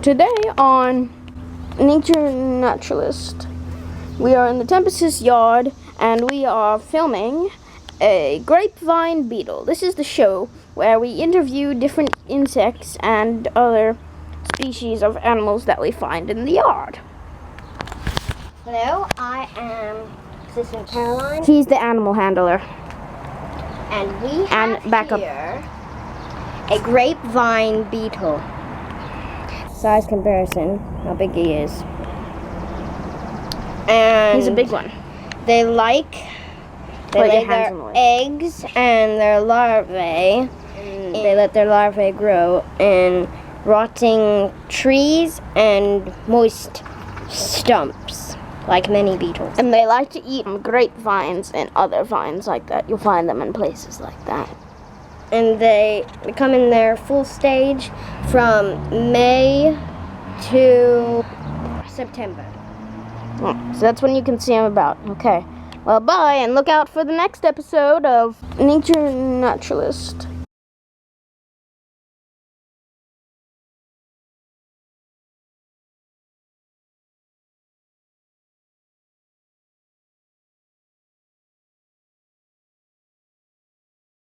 Today on Naturalist, we are in the Tempest's yard and we are filming a Grapevine Beetle. This is the show where we interview different insects and other species of animals that we find in the yard. Hello, I am Assistant Caroline. She's the animal handler. And we have here a grapevine beetle. Size comparison, how big he is. And He's a big one. They lay their eggs and their larvae. They let their larvae grow in rotting trees and moist stumps, like many beetles. And they like to eat grapevines and other vines like that. You'll find them in places like that. And they come in their full stage from May to September. Oh, so that's when you can see them about. Okay. Well, bye, and look out for the next episode of Nature Naturalist.